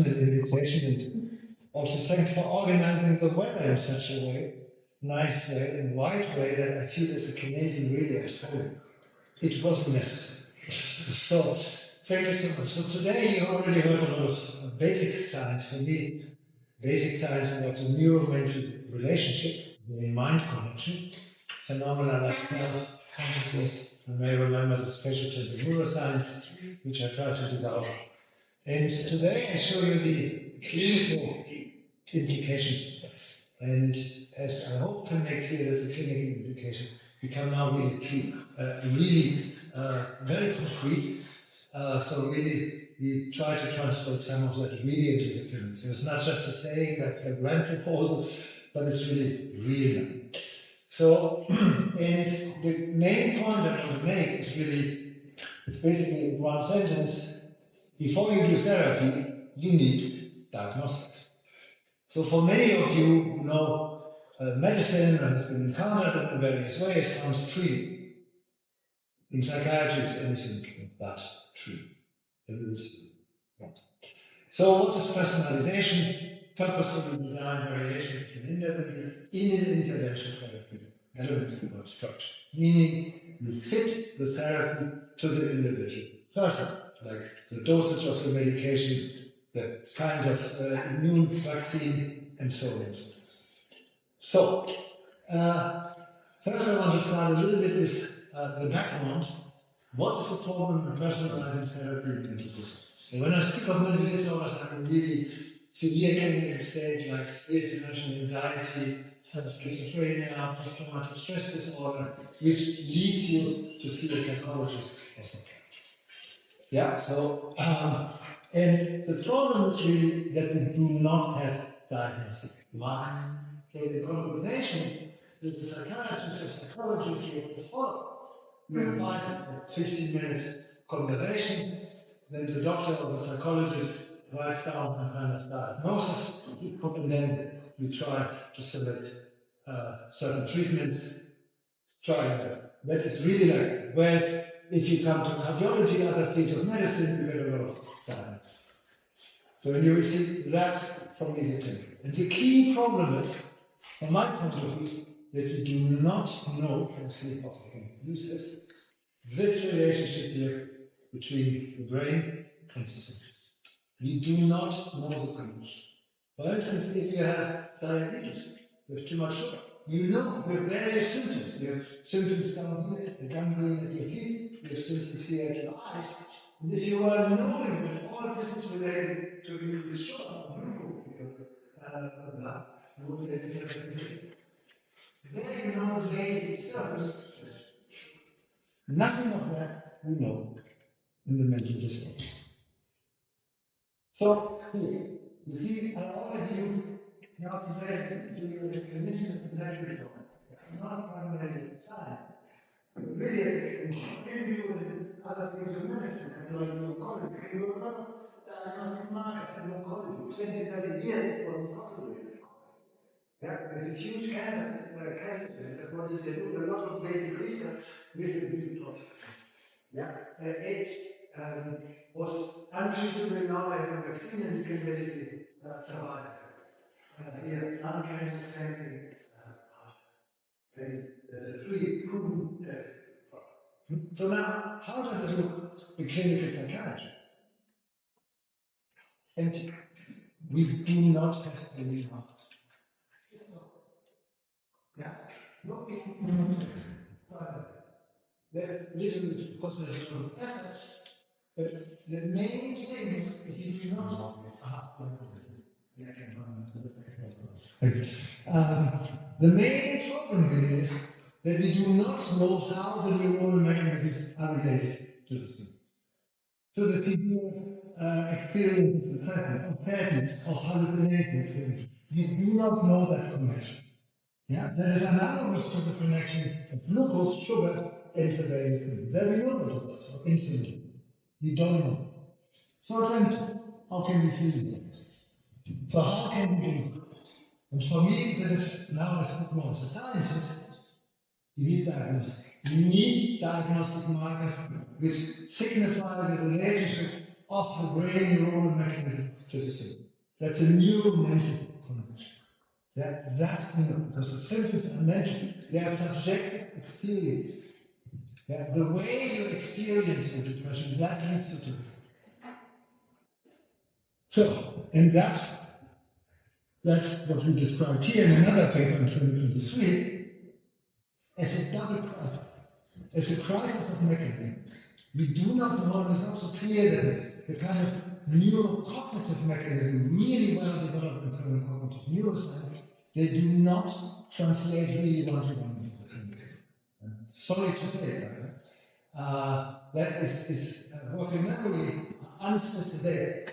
invitation, and also thanks for organizing the weather in such a way, nice way, and wide way that I feel as a Canadian really at home. It wasn't necessary. So, thank you so much. So today you already heard a lot of basic science. For me, basic science about the neuromental relationship, the mind connection, phenomena like self-consciousness. You may remember the specialties of neuroscience, which I tried to develop. And today I show you the clinical implications. And as I hope can make clear that the clinical implications become now really clear, very concrete. So really, we try to translate some of that really into the clinic. So it's not just a saying like a grand proposal, but it's really real. So, and the main point that I would make is really, it's basically in one sentence. Before you do therapy, you need diagnostics. So for many of you who know medicine has been encountered in various ways, sounds true. In psychiatry, it's anything but true. So what is personalization? Purposefully designed variation between individuals in an intervention therapy. Elements about structure. Meaning you fit the therapy to the individual person, like the dosage of the medication, the kind of immune vaccine, and so on. So, first I want to start a little bit with the background. What is the problem in personalizing therapy in mental disorders? So when I speak of mental disorders, I mean really severe clinical stage like severe depression, anxiety, schizophrenia, post-traumatic stress disorder, which leads you to see a psychologist or psychiatrist. Yeah, so, and the problem is really that we do not have diagnostic markers. So the conversation with the psychiatrist or psychologist will follow. You have 5 or 15 minutes conversation, then the doctor or the psychologist writes down some kind of diagnosis, and then we try to select certain treatments. That is really like, whereas if you come to cardiology, other fields of medicine, you get a lot of diagnosis. So when you see that's from the clinic. And the key problem is, from my point of view, that we do not know, let's see how I can use this relationship here between the brain and the symptoms. We do not know the connection. For instance, if you have diabetes, you have too much sugar, you know you have various symptoms. You have symptoms down here, the gangrene at your feet, you have symptoms here at your eyes. And if you are knowing that all this is related to the sugar, there you know the basic stuff. Nothing of that we know in the mental disorder. So, here, you see, I always use now today's the definition of the mental not primarily science. Really, as you other things of medicine, and like oncology, you have a lot of diagnostic markers in oncology. 20, 30 years for oncology. Yeah, there's a huge cancer, that's what they do, a lot of basic research with the beauty process. Yeah, AIDS was untreatable, now I have a vaccine and you can basically survive. Here, lung cancer, same thing. There's a proven test. So now, how does it look in clinical psychiatry? And we do not have any markers. Yeah. No, there's literally, of course, there's a lot of methods, but the main thing is if you do not the main problem really is that we do not know how the neuronal mechanisms are related to the thing. So the severe experience of sadness or hallucinations, we do not know that connection. Yeah, there is analogous to the connection of glucose, sugar, and the various. There we know what it is, or insulin. We don't know. So then, how can we feel this? So how can we do this? And for me, this is now as more as a scientist, you need diagnostics. You need diagnostic markers which signify the relationship of the brain neuronal mechanism to the symptom. That's a new mental connection. Because the symptoms I mentioned, they are subjective experience. The way you experience your depression, that leads you to this. So, and that's what we described here in another paper in 2023 as a double crisis, as a crisis of mechanism. We do not know, and it's also clear that the kind of neurocognitive mechanism really well developed in current cognitive neuroscience, they do not translate really one-to-one into the clinic. Sorry to say that is working memory unspecified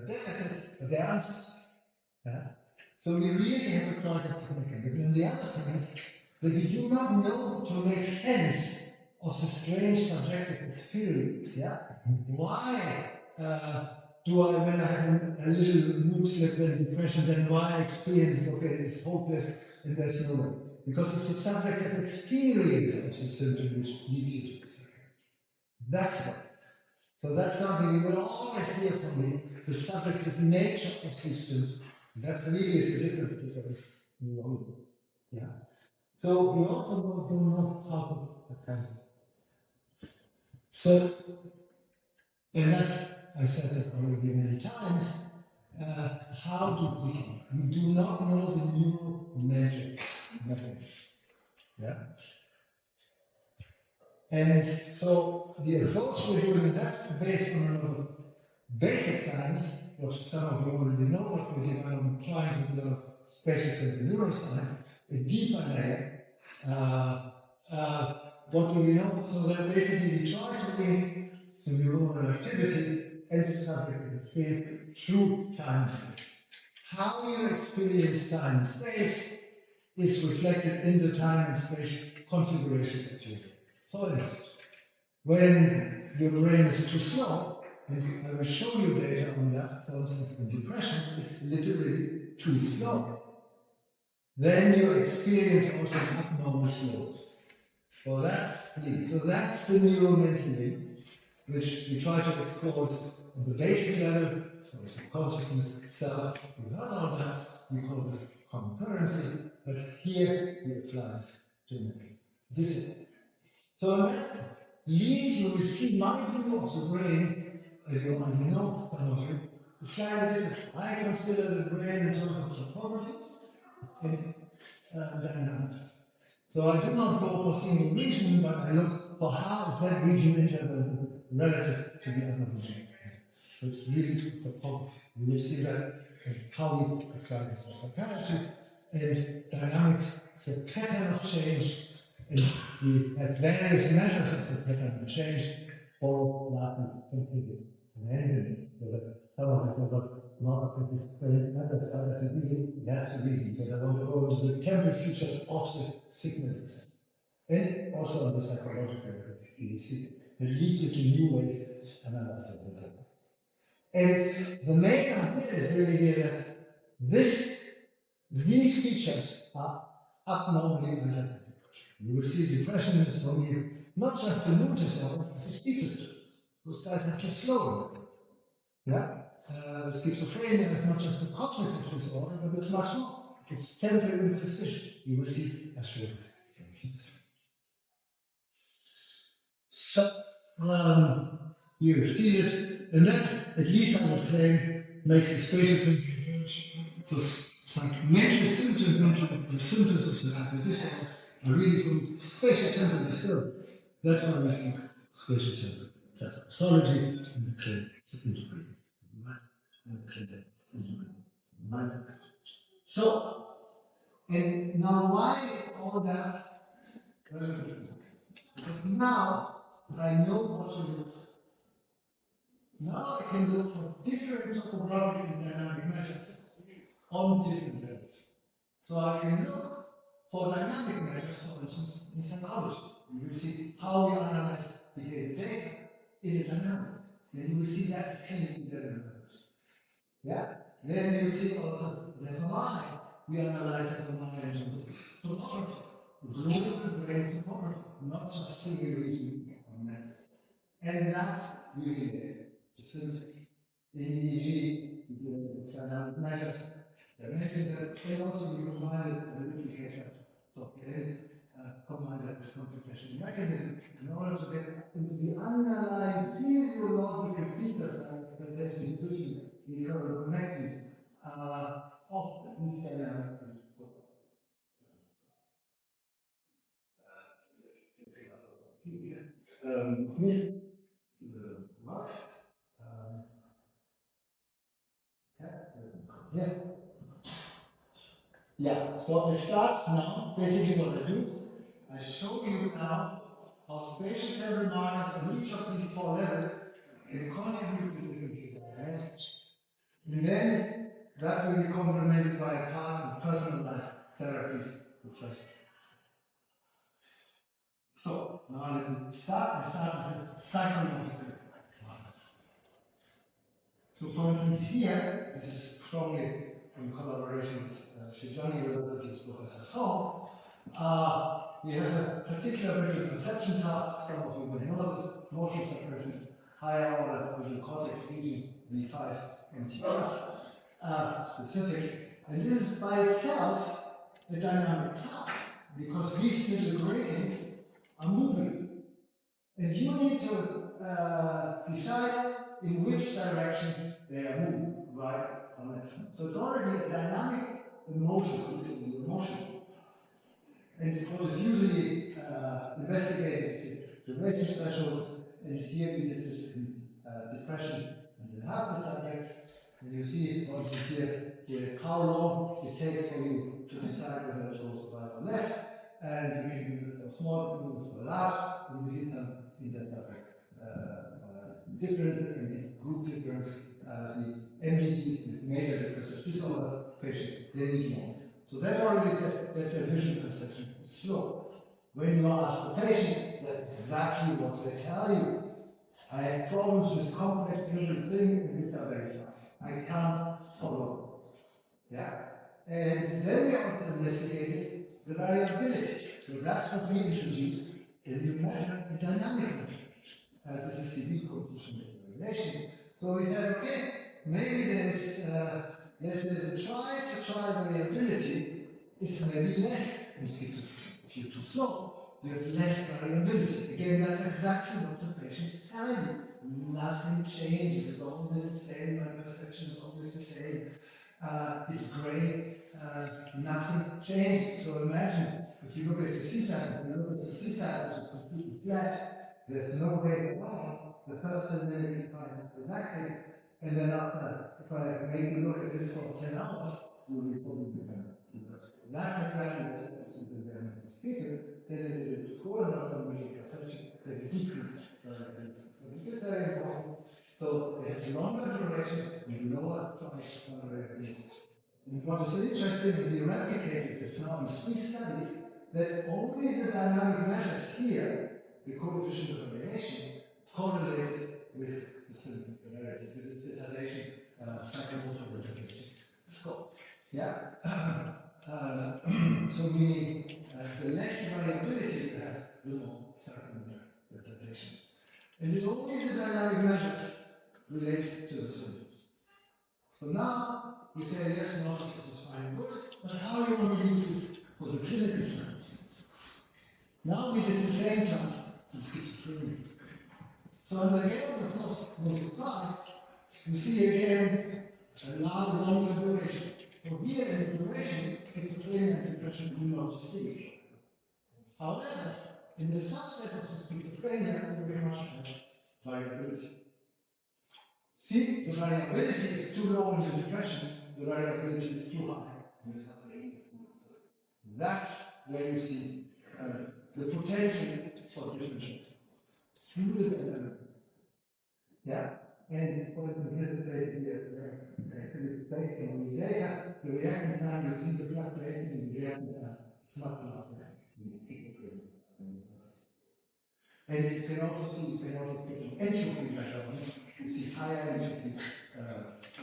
deficits, but they're unspecific. So we really have a crisis of mechanism. And the other thing is that we do not know to make sense of the strange subjective experience. Why do I, when I have a little mood slip and depression, then why experience it? Okay, it's hopeless and there's no way. Because it's a subjective experience of the symptom which leads you to the psychiatrist. That's why. So that's something you will always hear from me, the subjective nature of these symptoms. That really is the difference between neurology. So we also don't know how to account. So, and that's, I said that already many times, how do we see? We do not know the neural magic mechanism. And so the approach we're doing, that's based on a lot of basic science, which some of you already know, what we're doing. I'm trying to develop spatial neuroscience, a deeper layer. What do we know? So that basically we try to link the neuronal activity and the subject experience through time and space. How you experience time and space is reflected in the time and space configurations of your brain. For instance, when your brain is too slow, and I will show you data on that, for instance, in depression, it's literally too slow. Then you experience also abnormal slowness. So that's the neuromental which we try to explore on the basic level, so consciousness, self, we heard all that, we call this concurrency, but here we apply this to discipline. So that leads you to see my view of the brain, as you already know, some of you, is slightly different. I consider the brain in terms of topologies and dynamics. So I do not go for single region, but I look for how is that region interval relative to the other region. So it's really topology. You will see that how we apply this to psychiatry and dynamics. It's a pattern of change. And we have various measures of the pattern of change for Latin continuous. And some of it was not anticipated, others is easy. That's the reason, because I want to go into the temporary features of the sickness and also on the psychological you see. It leads you to new ways of analyzing the data. And the main idea is really here that these features are abnormally identical. You will see depression is for me not just a mood disorder, it's a speech disorder. Those guys are too slow. Schizophrenia is not just a cognitive disorder, but it's much more. It's temporary imprecision. You will see assurance. So, you see it, and that, at least I would claim, makes the spatial thinking so mental symptoms, the symptoms of the active disorder are really from spatial temporal disturbance. That's why we speak spatial temporal pathology and the clinic. So, and now why is all that relevant? Because now I know what to look for. Now I can look for different topographic and dynamic measures on different levels. So I can look for dynamic measures, for instance, in psychology. You will see how we analyze the data in a dynamic. Then you will see that is clinically relevant. Then you see also the MRI. We analyze MRI in topography, global brain topography, not just single region on that. And that's really the symptom. in EEG, the dynamic measures, the measures that can also be combined with the indicator. So, combine that with computational mechanism in order to get into the underlying physiological features that there's intuition in the connections of this dynamic. Me, Max, yeah. Yeah, so I start now. Basically, what I do, I show you now how spatial temporal markers on each of these four levels can contribute to the computer. Right? And then that will be complemented by a part of personalized therapies to first. So now let me start. I start with the psychological markers. So for instance here, this is strongly in collaboration with Shijani University's Professor Song. We have a particular visual perception task, some of you may know this, motion suppression, higher order visual cortex region V5 MTS specific. And this is by itself a dynamic task because these little gratings are moving. And you need to decide in which direction they are moving, right? So it's already a dynamic emotion. And what is usually investigated is the duration threshold, and here we did this in depression and in half the subjects. And you see, for instance, here how long it takes for you to decide whether it goes right or left, and you can do a small movement for that, and we did them in that different and group difference, the MDD, major differences, disorder patients, they need more. So that already said that their vision perception is slow. When you ask the patients, that's exactly what they tell you. I have problems with complex visual things and which are very fast. I can't follow. Yeah? And then we also investigated the variability. So that's what we introduced in the measure, the dynamic measure. This is CD coefficient relation. So we said, okay, maybe there's a try variability is maybe less in schizophrenia. If you're too slow, you have less variability. Again, that's exactly what the patient's telling you. Nothing changes, it's always the same, my perception is always the same. It's gray, nothing changes. So imagine, if you look at the C-side, you look at the C-side, which is completely flat, there's no way why. The first 10 minutes you find it relaxing, and then after, if I make you look at this for 10 hours, you will probably become that's exactly what the speaker, then it is score not only perception, they decrease. So this is very important. So it's longer duration and lower price variability. And what is interesting, we replicated this now in 3 studies, that only the dynamic measures here, the coefficient of variation, correlated with the symptom severity. This is the retardation, psychomotor retardation score. Yeah? So meaning the less variability you have, the more psychomotor retardation. And it's only the dynamic measures relate to the symptoms. So now we say, yes, Northoff is fine and good, but how do you want to use this for the clinical science? Now we did the same task in schizophrenia. So on the scale of the first most class, you see again a longer duration. So here in the duration, schizophrenia and depression do not distinguish. However, in the subset of schizophrenia, we very much have variability. See, the variability is too low in the depression, the variability is too high in the subset. That's where you see the potential for differentiation. Through the dynamic. Yeah? And for the based on the data, the reaction time, you see the fluctuation in the reaction time. It's not fluctuating. And you can also see, you can also put an entropy measure on it. You see higher entropy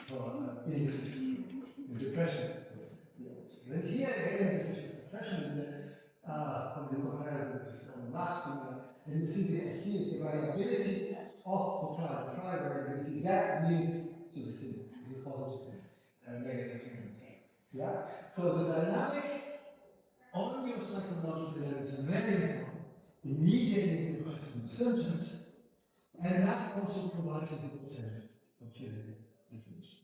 for in depression. Then here again, this is depression from the comparison from last year. And you see the variability of the trial variability. That means to the stimulus, the positive and negative stimulus. Yeah? So the dynamic on your psychological level is very important in mediating the symptoms, and that also provides a good potential of clinical differentiation.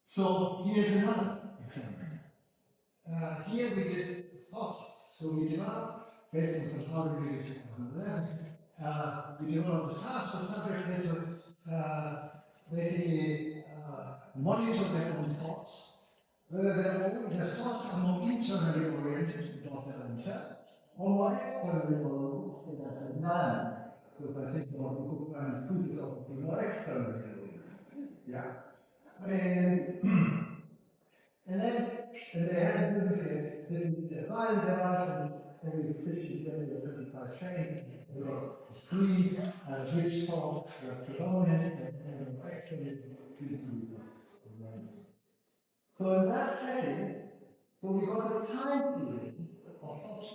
So here's another example. Here we did thought. So we developed, based on contemporary 2011, we developed a task for subjects to basically monitor their own thoughts, whether their thoughts are more internally oriented about their own self, or more externally oriented about their environment. So if I think about the book by the school, it's more externally oriented. Yeah. And then they had to do the file device and every 50, 20, or 25 seconds, the screen, which saw the predominant and actually so in that setting, so we got a time period of thought.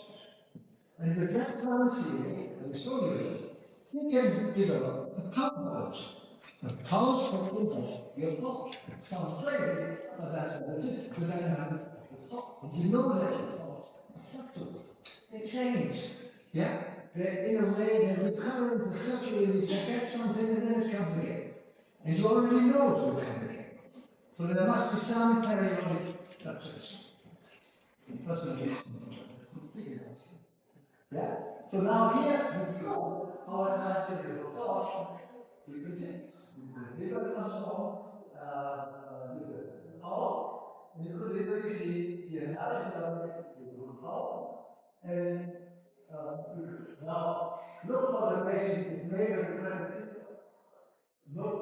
And with that time series, and showed you this, you can develop a pulse. A pulse of your thought. Sounds crazy, but that's what it is. The dynamics of the thought. And you know that your thoughts are fluctuating. They change. Yeah? They're in a way that recurrent, the circular, you forget something and then it comes again. And you already know it will come again. So there must be some periodic fluctuations. Yeah? So now here, we go our time series of thought. You can see the liver transform, how, and you could literally see the analysis of the how. And now, look how the patient is made of the present system. Look,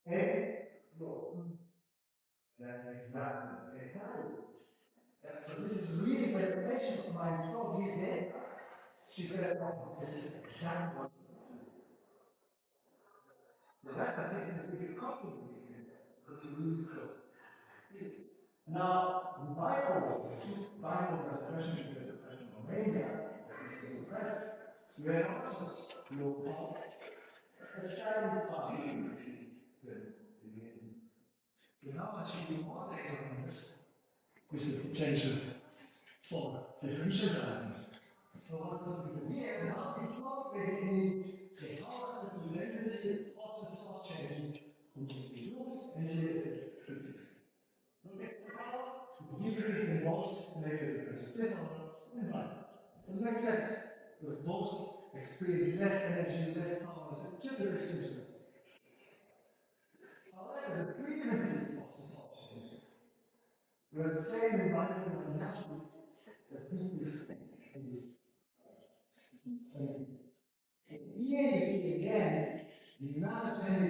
and look. That's exactly the same time. So this is really when the patient of mine told me dead. She said, oh, this is exactly what the fact I think is a big compliment because you really close. Now, the Bible, depression is depression of mania, is depressed. You have also looked at the shining possibility. How much you more data on this with the potential for differential diagnosis. So what we do here, now we plot basically the power and the validity of the thought changes into the rules, and here is the treatment. Look at the power, it's decreasing most negative environment. It makes sense, because both experience less energy, less power, it's a typical system. However, the frequency of the thought changes. We have the same environment and natural that decrease. Here you see again the amount of time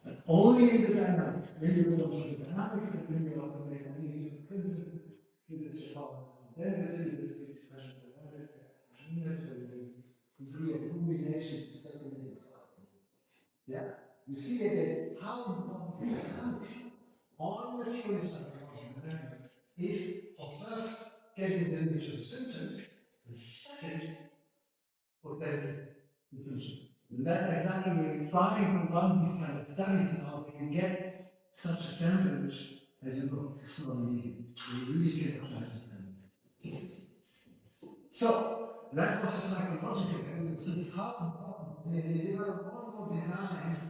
but only in the dynamics. When you go to the dynamics, and when you also make a need to the show, then there is the expression of the combinations to separate. Yeah? You see again how important the dynamics on the choice of the dynamics is of first getting the initial symptoms, and second, potential diffusion. And that's exactly where we try to run these kind of studies now, we can get such a sample which, as you know, it's not easy. We really can apply this kind. So, that was the psychological evidence. So how they developed multiple designs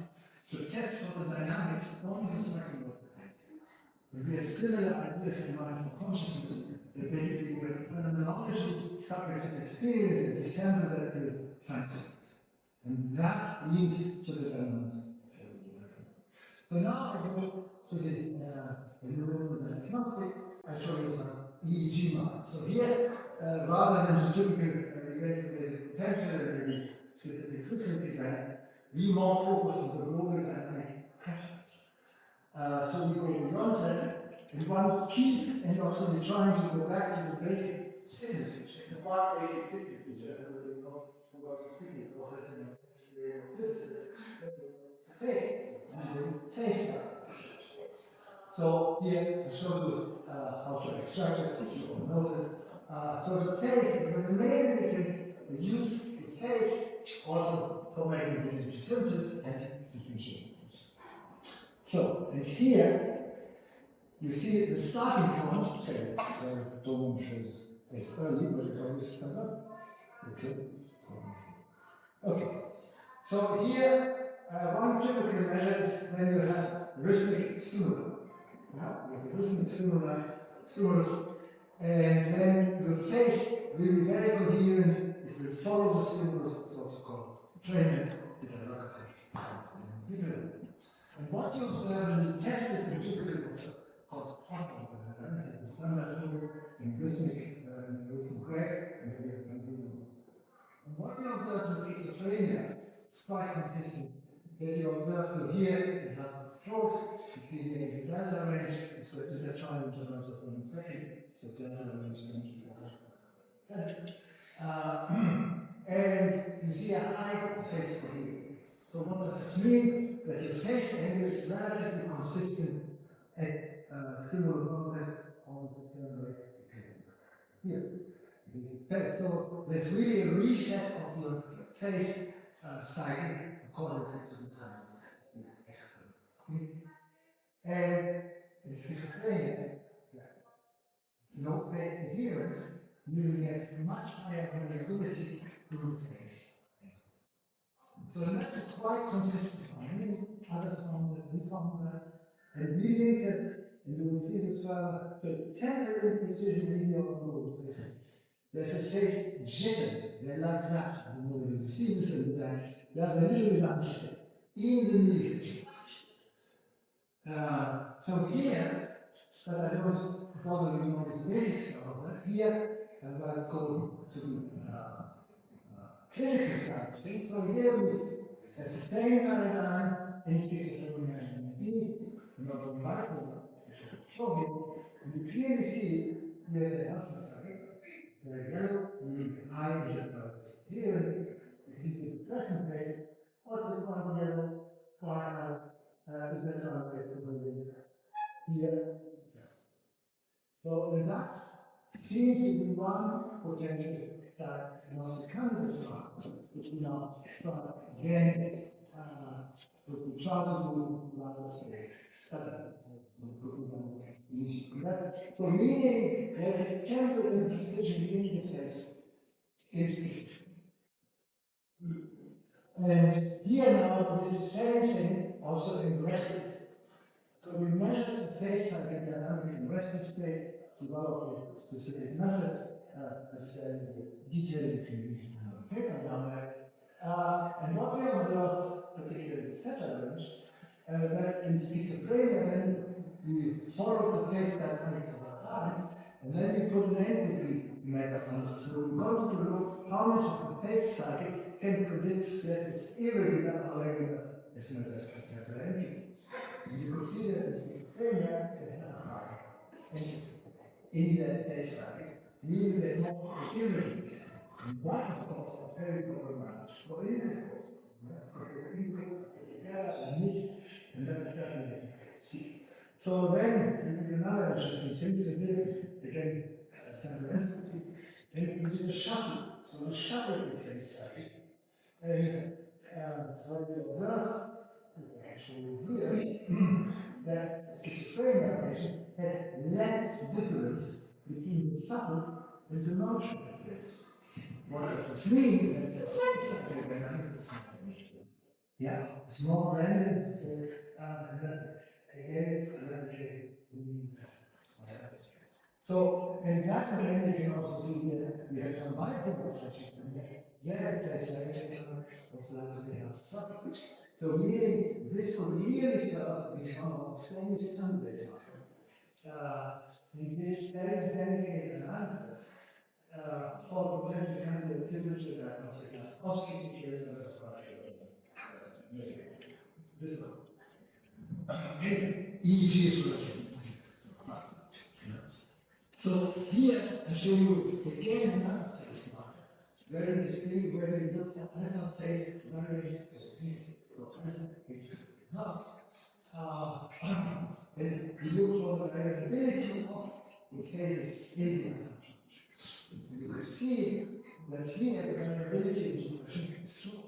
to test for the dynamics on the psychological. We have similar ideas in mind for consciousness. That basically, we have phenomenology, subjective experience, and we sample that with concepts. And that leads to the dynamics. So now I go to the neurodiagnostic. I show you some EEG marks. So here, rather than the typical regulated potential the frequency band, we more focus on the global dynamic patterns. So we go beyond that, and one key, and also we're trying to go back to the basic signal feature. It's a one basic signal feature, we know about the signal processing of physicists. It's a face, and the face. So here I show you how to extract it from notice. So the taste, the main we can use the face also for making the intuitions and differentiations. So, and here you see the starting point, say, don't is as early, but it always comes up. Okay. Okay. So here, one typical measure is when you have rhythmic stimuli. Yeah? You have rhythmic stimulus, and then your face will be very coherent. It will follow the stimulus. It's also called training. And what you observe when you test it in typical called quantum, in rhythmic grade, and what you observe in schizophrenia is quite consistent. That you observe, so here you have the throat, you see the delta range, so it is a triangle in terms of 1 second, so delta range is and you see a high face coherence. So what does this mean? That your face angle is relatively consistent at similar moment on the here. Okay, so there's really a reset of your face cycle according to the time. And in schizophrenia, no face adherence usually has much higher variability in the face. So that's quite consistent finding. Others found that, we found that. And really says, and you will see this further, the temporary precision really of the face. There's a face jitter, they're like that. You see this in that, there's a little bit unstable, even the knees. So here, but I don't bother you on the basics of that. Here, as I go to the clinical side of things, so here we have the same paradigm in schizophrenia and indeed, not only bipolar, show you, and you clearly see here the health society, the yellow, high vision here, you see the depression rate, also quite yellow, quite depression rate here. So and that seems to be one potential diagnostic candidate, which we now try again we try to do say study. So meaning there's a temporal imprecision in the face is and here now it is the same thing also in resting. So we measure the face cycle dynamics in resting state, develop a specific method, as detailed you can read in the paper down there. And what we observed, particularly the theta range, that in schizophrenia, then we follow the face dynamics of our clients, and then we put an entropy measure on it. So we want to look how much of the face cycle can predict that it's irregular or regular as measured as separate entity. You could see that in schizophrenia, they have a high entity in that face cycle, meaning that more irregular. And that, of course, is very problematic for individuals. Miss, and that definitely see. So then, another interesting thing we did, again, and we did a shuffle. So we shuffled the face cycle. And what we observed, actually here, that schizophrenia patient had less difference between the shuffle and the non-shuffle phase. What does this mean? That the psychic dynamics is not finished. Yeah, it's more random, and then again, so, in that again, you can also see here, we had some bipolar sections in there. Yes, it was they have subjects. So, meaning this could really serve as one of the strongest candidates. In this very dedicated analysis, for potential candidate differential diagnostics of schizophrenia as this one. EEG is working. So here I show you again another face marker. Very distinct, where they look at another face, very distinct. And we look for the variability of the faces in the and you can see that here the variability of depression is slow.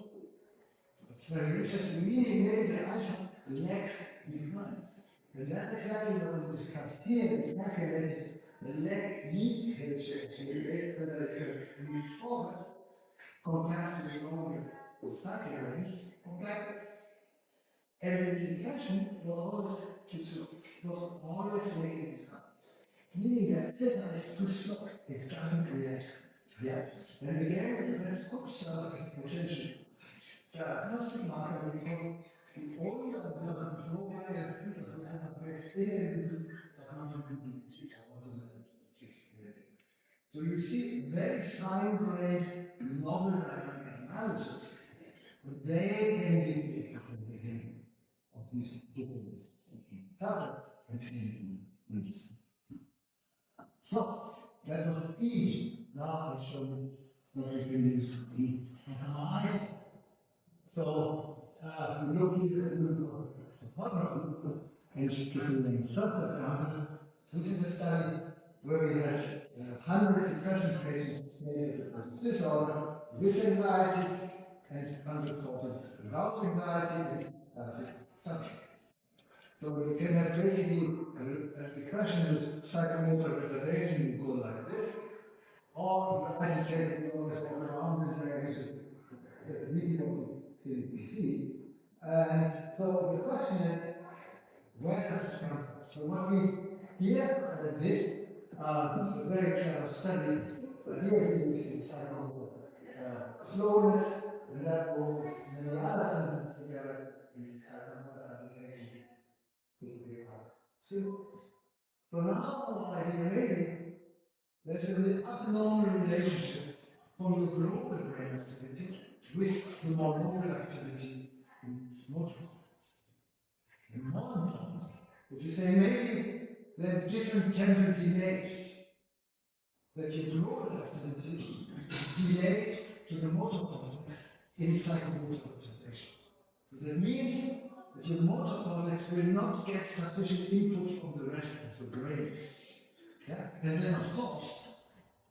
It's very interesting, meaning maybe the actual leg declines. And that's exactly what we discussed here. We calculated the leg leakage based on the move forward compared to the normal cycle range, compared every detection was always making it up. Meaning that data is too slow, it doesn't react yet. And again, that hooks is potential. Diagnostic marker we call the always observed control variance people have based in so you see very fine-grained novel dynamic analysis, but they can be of these different pattern continuity. So that was E. Now I show you what we can use E. So we look here at the and the first example. This is a study where we had 100 depression patients with disorder, with anxiety, and 140 without anxiety and subject. So you can have basically a depression with psychomotor retardation, you go like this, or agitated around the medium TDPC. And so the question is, where does it come from? So what we here did, this is a very clever study. So here we see psychomotor slowness, and that goes, and the other sentence together is psychomotor agitation. So, for now, I maybe there's an abnormal relationship from the global brain activity with the more local activity in motor. And more important, if you say maybe there are different temporal delays, that your global activity is delayed to the motor cortex in psychomotor representation. So that means that your motor cortex will not get sufficient input from the rest of the brain. Yeah? And then, of course,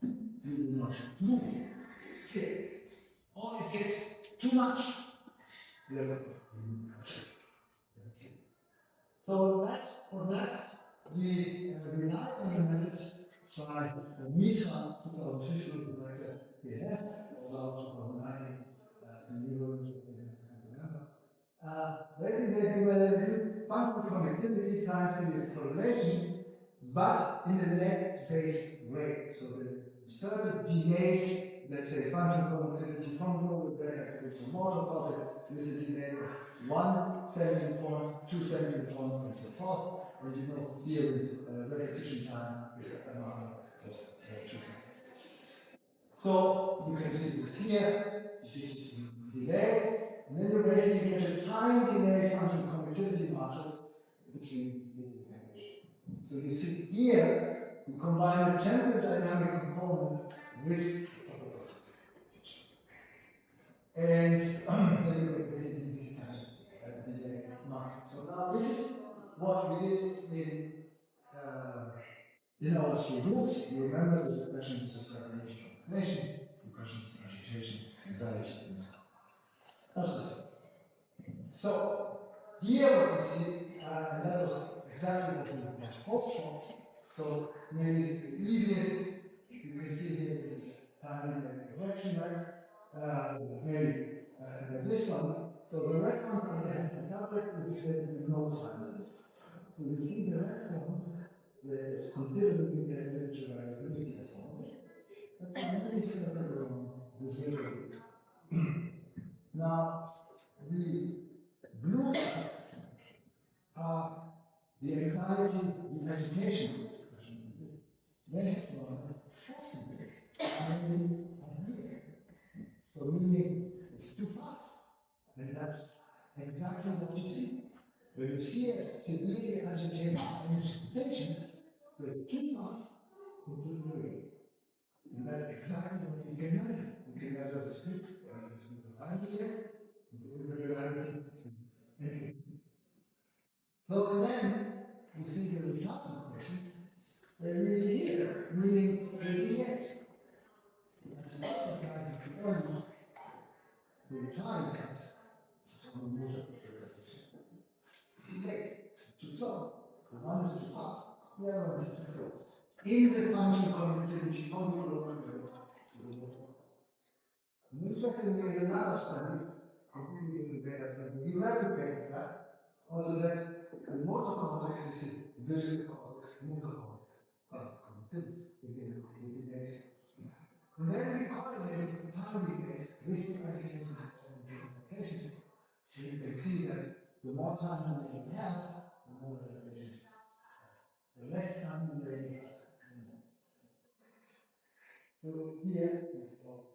you will not move. Okay. Or it gets too much. So that's for that, we relied on the message by Mitra 2015 director PS, allowed 2009 in Europe. Basically, whether you functional connectivity times in the correlation, but in a lag-based way. So the certain delays, let's say functional connectivity from global brain activity to motor cortex, with a delay of 1 cellular point, 2 cellular points, and so forth. And you know, here the repetition time is just 2 seconds. So you can see this here, this is delay. And then you basically get a time delay function connectivity matrix between the package. So you see here, you combine the temporal dynamic component with and then you get basically this kind of delay matrix. So now this is what we did in our three groups. You remember the depression is a certain age of population, depression is agitation, anxiety, and so on. So here what we see, and that was exactly what we had hoped for. So maybe the easiest you can see here is time in the direction, right? Maybe this one. So the red one on the hand calculate which is no time. So you see the red one, the considerably temperature variability and so on. But really similar on the zero. Now the blue are the anxiety, the agitation. Therefore, so meaning it's too fast. And that's exactly what you see. When you see a severely agitated patient with too fast, it will worry. And that's exactly what you can manage. You can manage the script, so then you see the retarded patients, they're really here, meaning 38. Guys to slow. The one is too fast, the other one is too slow. In the function cognitivity, in another study, we replicate that, also that the motor cortex is the visual cortex, motor cortex, and then we correlate the time base with applications. So you can see that the more time you have, the more repetition. The less time you have. So here,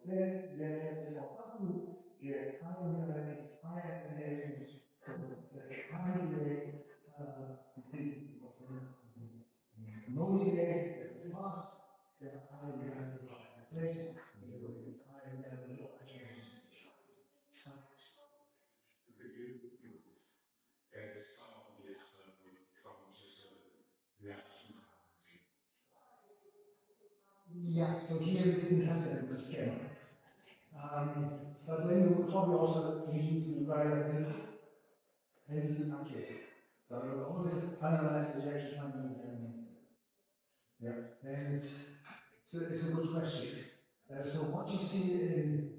there are higher energy, motivate, fast, the higher level yeah, so here we didn't have that in the scale. But then you would probably also use the variability and the accuracy. So you will always analyze the reaction time yeah. And it's a good question. So what you see in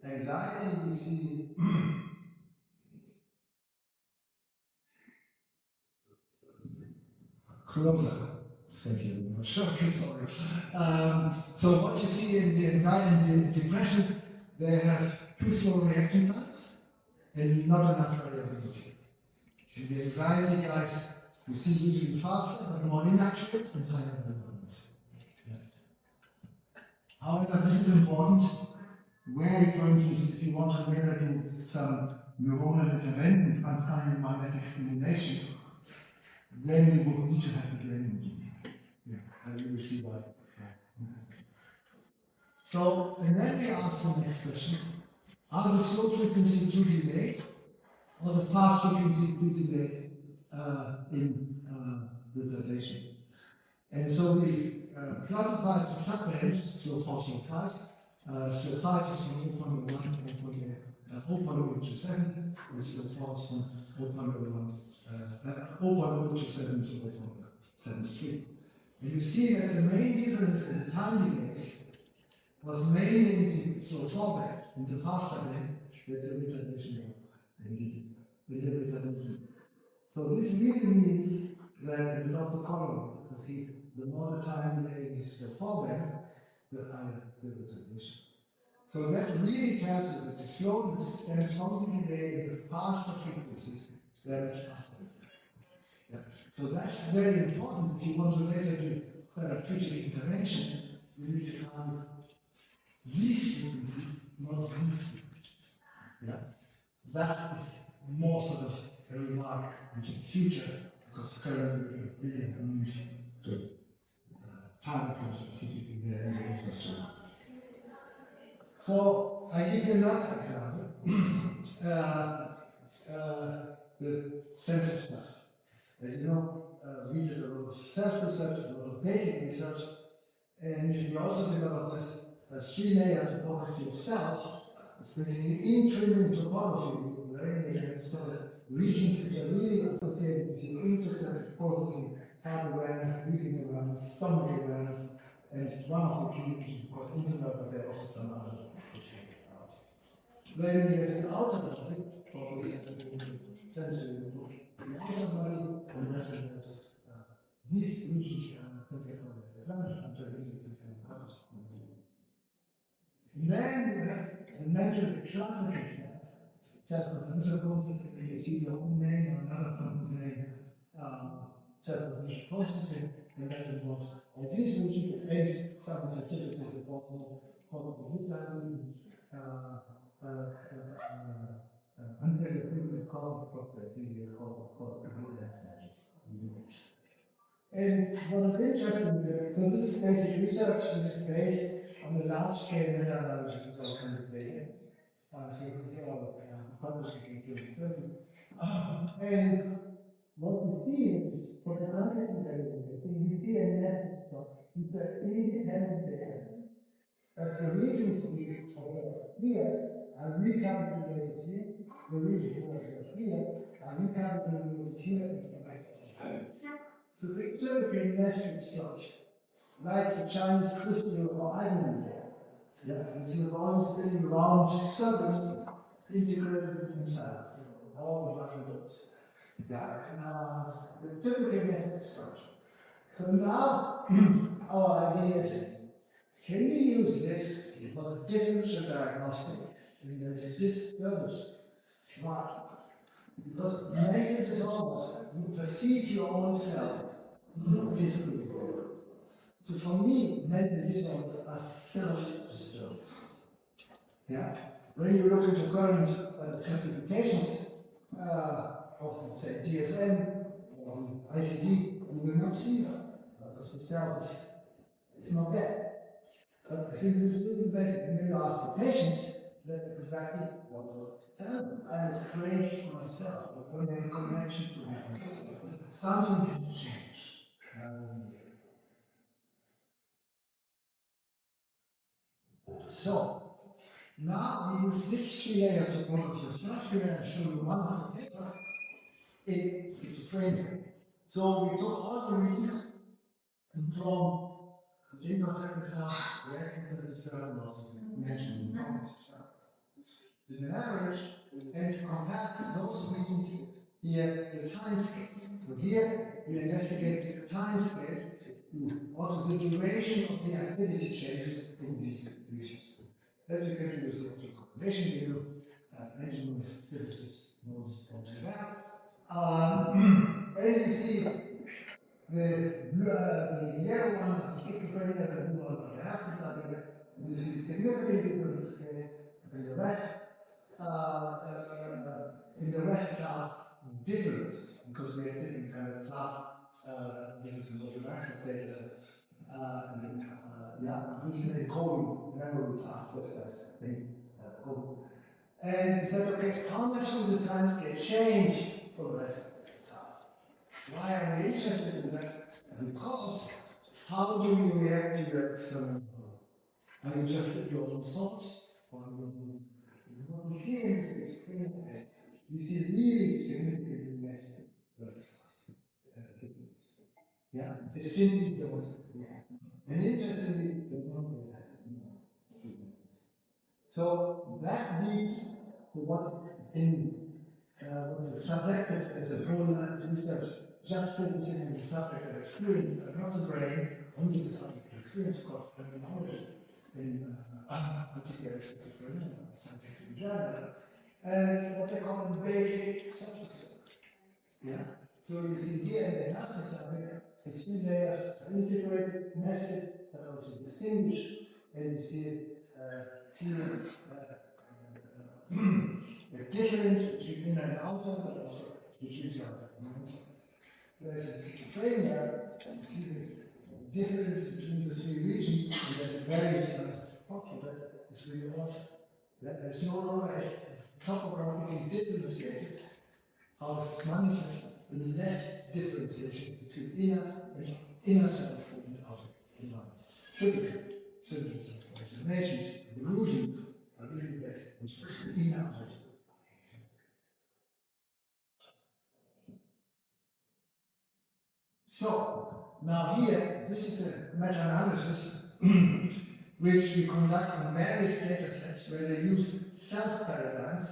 anxiety, you see closer. Thank you very much. Okay, sorry. So what you see in the anxiety and the depression, they have too slow reaction times and not enough variability. So the anxiety guys, you see usually faster but more inaccurate and higher variability. Yeah. However, this is important where, for instance, if you want to measure some neuronal intervention, finding magnetic stimulation, then you will need to have the brain. Yeah, and you will see why. So, and then we ask the next question: are the slow frequency too delayed, or the fast frequency too delayed in retardation? And so we classified the subbands, slow 4, slow 5. Slow 5 is from 0.1 to 0.027, and slow 4 is from 0.027 to 0.73. And you see that the main difference in the time delays was mainly in the slow 4 band, in the faster band, that the retardation the retardation. So this really means that it's not the column, because the more the time delay is the 4 band, the higher the retardation. So that really tells you that the slowness and something delay the faster frequencies, they're much faster. Yeah. So that's very important. If you want to later do therapeutic intervention, you need to find these frequencies, not these frequencies. Yeah. That is more sort of a remark into the future, because currently we really use the time process specifically there in the infrastructure. So I give you another example. The sensor stuff. As you know, we did a lot of self-research, a lot of basic research, and we also developed this 3-layer topography of cells. It's basically intrinsic topography, where you can study regions which are really associated with your intercept processing, heart awareness, breathing awareness, stomach awareness, and one of the key regions, of course, insular, but there are also some others. Then you have the outer body, for sensory, the outer body, and then these regions and then you have the mental classical chapter. This is processing, you see the whole name or another person's name, chapter processing, and that involves all these regions, and some certificate of until the people call property, and what is interesting, so this is basic research, this is based on the large scale meta-analysis of our kind of data. So this is all published in 2020. And what we see is, for the quantitative data, you see a net, so it's an independent data. But the regions we here are recalculated here, the region here, and you have the here. So the typical nested structure, like the Chinese crystal or island there. Yeah, you see the all these really round circles integrated with themselves, all the different dots. Yeah, the typical nested structure. So now our idea is, can we use this for the differential diagnostic in the disorders? Why? Because mental disorders, you perceive your own self differently. So for me, mental disorders are self-disturbed. Yeah? When you look into current classifications of, say, DSM or ICD, you will not see that because the self is not there. But I think this is really basic. When you ask the patients, that's exactly what will tell them. I am strange to myself, but when I'm in connection to him, something has changed. So, now we use this three-layer topology of software and show you one of the papers in schizophrenia. So we took all the regions from the intercept reactions and the certain losses mentioned in the comments. With an average, and compares those regions here the time scales. So here we investigate the time scales, also the duration of the activity changes in these regions. That you can do with the correlation view, engineers, physicists knows how to do that. And you see the yellow one is schizophrenia, the blue one is absence of it. You see significant differences in the rest. In the rest class, different, because we have different kind of class. This is what access data set. Yeah, this is a code memory class, that's thing. And we said, okay, how much will the time scale change for the rest of the class? Why are we interested in that? Because how do you react to your external world? Are you just at your own thoughts? Or what we see in this experience, we see really significant message difference. Yeah, they simply don't. And interestingly, they don't react. So that leads to what in what's subjective as a whole research, just focusing on the subject of experience, but not the brain, only the subject of experience, called phenomenology, in particular schizophrenia, subject in general, and what they call the basic subject. Yeah? So you see here in the analysis subject, the three layers are integrated, nested, but also distinguished, and you see here the difference between inner and outer, but also between the other. Whereas in schizophrenia, you see the difference between the three regions, and there's various popular, is really odd. That there's no longer as topographically differentiated how it's manifest in less differentiation between inner self and outer environment. Typically, symptoms of hallucinations, delusions are really based on inner outer. So, now here, this is a meta-analysis which we conduct on various data sets where they use self-paradigms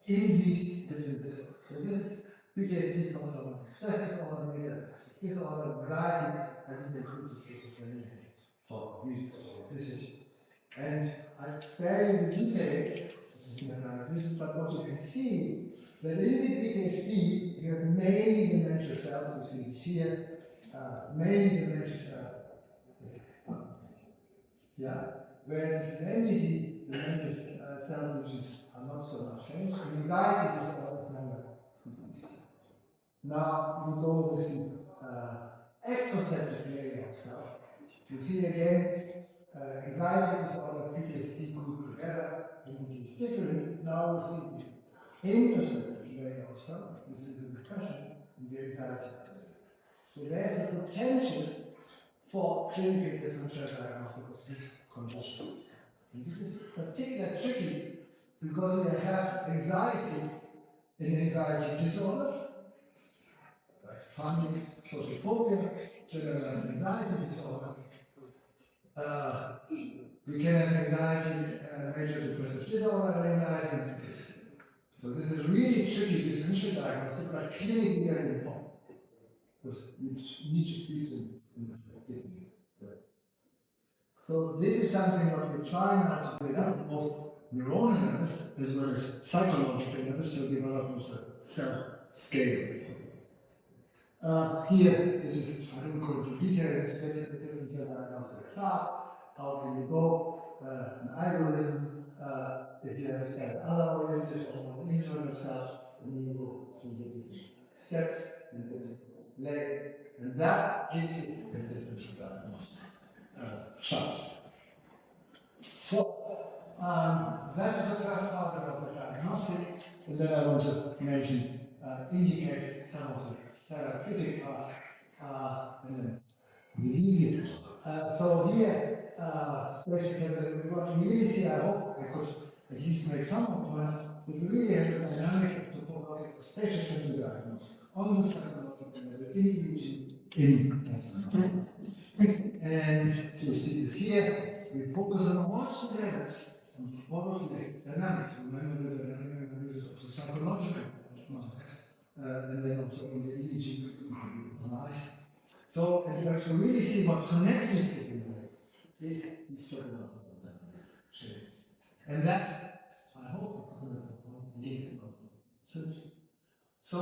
in these different disorders. So this is PTSD comes from stress disorder, disorder, anxiety, and includes schizophrenia for reasons of decision. And I spare you the details, but what you can see that in the PTSD, you have mainly the mental cells, you see here, mainly the mental cell. Yeah, whereas in MDD, the mental cell regions are not so much changed. Anxiety disorder is longer. Now you go with the exoceptive layer of stuff. You see again, anxiety disorder, PTSD group together, it is different. Now we see the interceptive layer of stuff, which is the depression and the anxiety. So there's a potential for clinical differential diagnostics of this condition. And this is particularly tricky because we have anxiety in anxiety disorders, like panic, social phobia, generalized anxiety disorder. We can have anxiety, major depressive disorder, anxiety, and PTSD. So this is really tricky differential diagnosis, but clinically very important. Because you need to treat them in the So this is something that we try now to build up, both neuronal levels as well as psychological levels, so develop also self-scale. Here, this is, I don't go into detail, it's basically differential diagnostic chart. How can you go? An algorithm, if you have other oriented or internal stuff, then you go through the steps and then leg, and that gives you the differential diagnostic chart. So, that is the first part about the diagnostic, and then I want to mention, indicate some of the therapeutic part, and then be easier. So here, especially what we really see, I hope I could at least make some of one, that we really have a dynamic to provide a spatial temporal diagnosis on the psychological level, in EEG, in pathology. And so you see this here, we focus on what's the levels, what are the dynamics, remember the dynamic analysis of the psychological context, and then also in the EEG analysis. So, and you actually really see what connects these different ways is these structural shapes. And that, I hope, leads to So,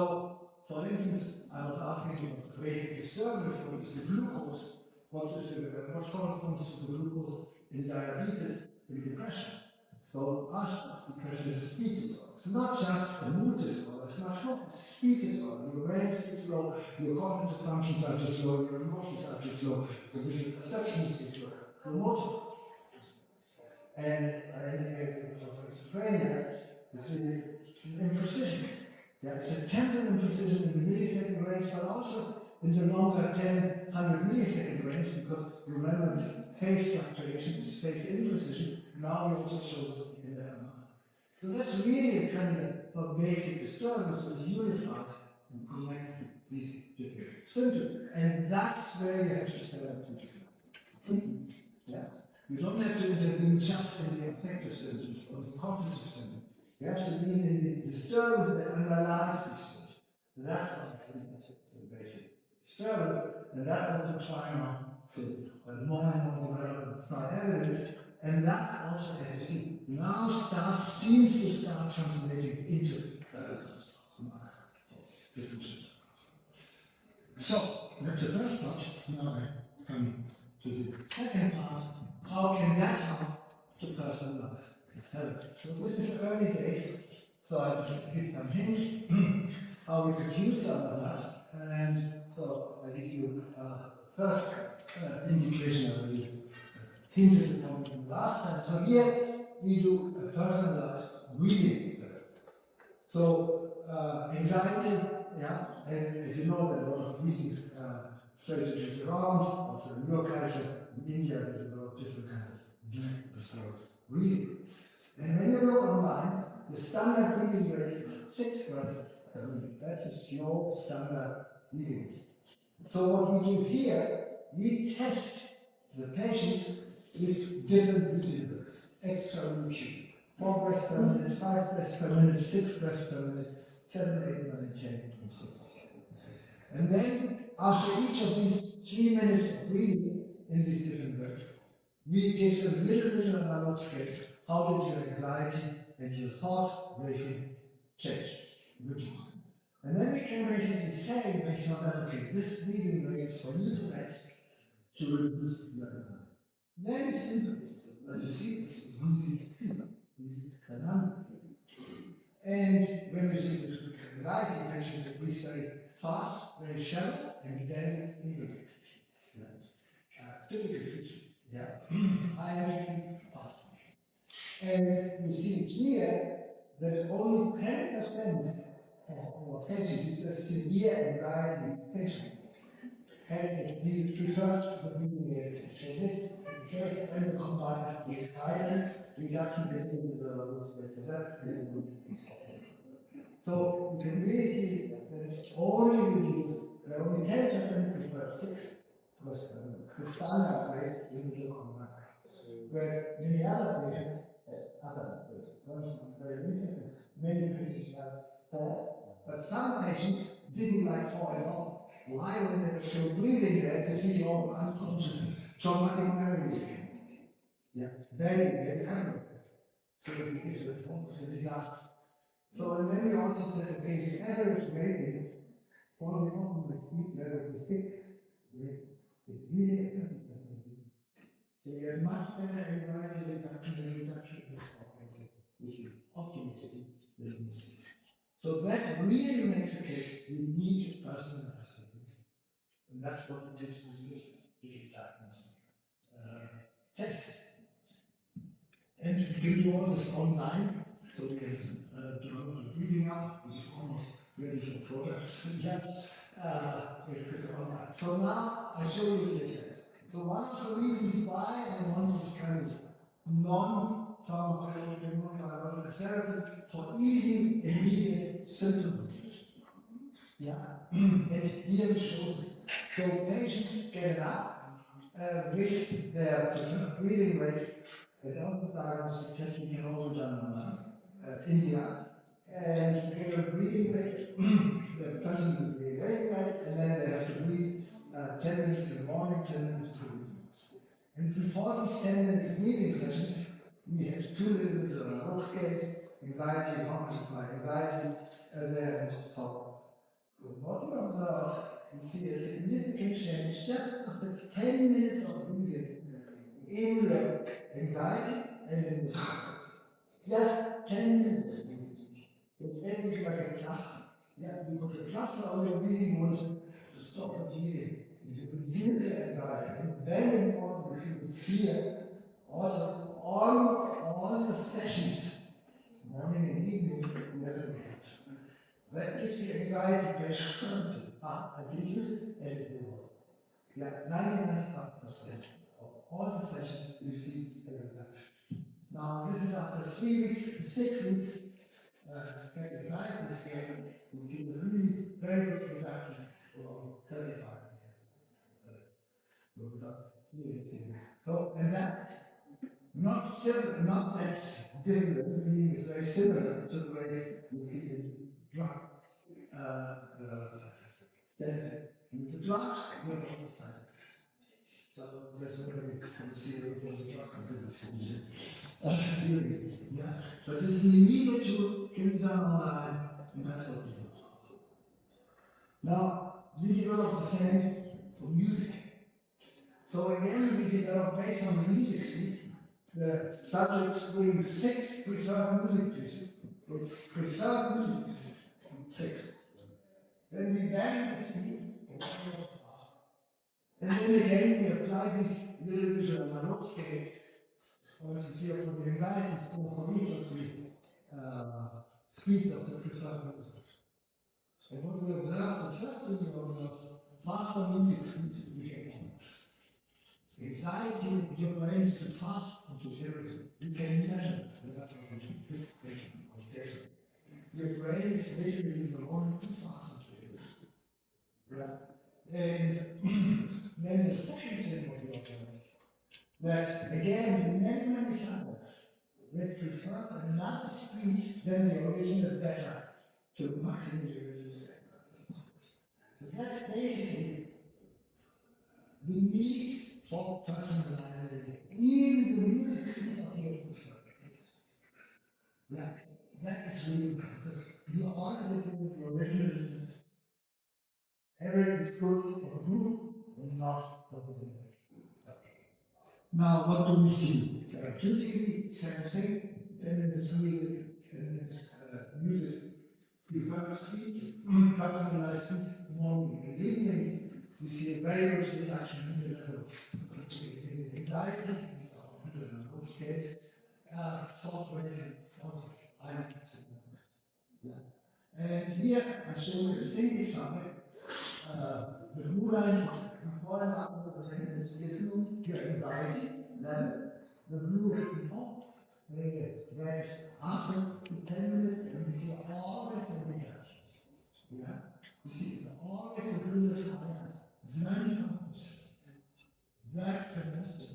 for instance, I was asking you about the basic disturbance, what is the glucose, what corresponds to the glucose in diabetes, in depression. So, us, depression is a speed disorder. It's not just a mood disorder, it's not a speed disorder. Your brain is too slow, your cognitive functions are too slow, your emotions are too slow, your visual perception is too slow, your motor. And I indicated also schizophrenia is really imprecision. Yeah, it's a temporal imprecision in the millisecond range, but also in the longer 10, 100 millisecond range, because you remember this phase fluctuations, this phase imprecision, now it also shows in the MR. So that's really a kind of basic disturbance that unifies and connects these different symptoms. And that's where you have to set up the treatment. Yeah? You don't have to intervene just in the affective symptoms or the cognitive symptoms. You have to be in the disturbance that underlies this symptom. That's the basic disturbance, and that also trying on to more and more develop find evidence, and that also, as you see, now seems to start translating into differences. So, that's the first part. Now I come to the second part. How can that help to personalize therapy? So this is early days, so I just give some hints how we could use some of that. And so I give you first indication of the hinted upon last time. So here we do a personalized reading therapy. So anxiety, yeah, and as you know, there are a lot of reading strategies around, also in your culture, in India, they develop different kinds of deep reading. And when you look online, the standard reading rate is 6 words per minute. That's a slow standard reading rate. So what we do here, we test the patients with different reading rates, extra reading. 4 breaths per minute, 5 breaths per minute, 6 breaths per minute, 7, 8, 9, 10, and so forth. And then, after each of these 3 minutes of reading in these different breaths, we give them little analog scales. How did your anxiety and your thought racing change? And then we can basically say, based on that, okay, this reading rate is for you to ask to reduce your anxiety. Very simple. As you see, it's really dynamic. And when you see the anxiety patient, it reads very fast, very shallow, and very immediate. Typically, yeah, high energy, fast. And you see clear that only 10% of our patients is a severe anxiety patient. And we prefer to the reading rate. So this first when you combine the guidance, reduction between the so you can really see that only we use only 10% prefer 6%. The standard rate in the combine. Whereas many other patients, for instance, very interesting, many patients have 4, but some patients didn't like 4 at all. Why? When they were still breathing, they had to feel all unconscious traumatic memories. Yeah, very common. So it's a focus in the last. So and then we also said, okay, the average rating following on with sleep level of 6, it really so you have much better anxiety reduction than reduction of risk, which is optimistic than this. So that really makes the case we need to personalize things. And that's what we did with this diagnostic test. And we can do all this online, so we can develop the breathing up, which is almost ready for products. Yeah, it's online. So now I show you the test. So one of the reasons why I want this kind of non-pharmacological therapy for easy, immediate symptoms. Yeah, and here it shows. So patients get up with their breathing rate. The diagnostic testing can also be done in India. And you get a breathing rate, the person with the breathing rate, and then they have to breathe 10 minutes in the morning, 10 minutes in the evening. And before these 10 minutes breathing sessions, we have 2 little bits on our scales, anxiety, how much is my anxiety, there, and so on. What we observe, you see a significant change just after 10 minutes of breathing in the anxiety and in the symptoms. Just 10 minutes. It's basically like a cluster. Yeah, you put a cluster on your breathing motion to stop the breathing. You can hear the anxiety. And very important, you hear also all the sessions, morning and evening, that gives the anxiety patient certainty. I did this and it will work. Yeah, 99% of all the sessions you see a reduction. Now, this is after 3 weeks, 6 weeks, anxiety scale, which is a really very good reduction for 35 years. So, and that not similar, not less different, meaning it's very similar to the ways you see in drug center. And the drugs were on the side. So there's nobody to see the drug company. Yeah, but this is immediate to can be done online, and that's what we do. Now, we developed the same for music. So again, we developed based on the music speed. The subjects bring 6 preferred music pieces. With preferred music pieces, 6. Then we vary the speed. And then again, we apply these little visual analog scales. For instance, here for the anxiety score for each of these speeds of the preferred music. And what we observe, the first is we observe faster music speeds we get. Anxiety, your brain is too fast and too irritable. You can measure this patient. Your brain is literally going too fast and too irritable. Right? And then the second thing what we observe, that again, many subjects, they prefer another speed than the original data to maximally reduce their. So that's basically the need for personalizing, even the music speed of your preferred. Yeah, that is really because you are looking with your original every is good or good and not for the good. Now, what do we see? Therapeutically, same thing, then in this music, preferred speed, personalized speed, more evening, we see a very good reduction in the level of anxiety, in most cases, software is also high. And here I show you a single subject. The blue line is before and after the pregnancy, your anxiety, level, the rule of control. There's after 10 minutes, and you see always a reaction. Yeah? You see always a rule of control. It's many concepts. That's the most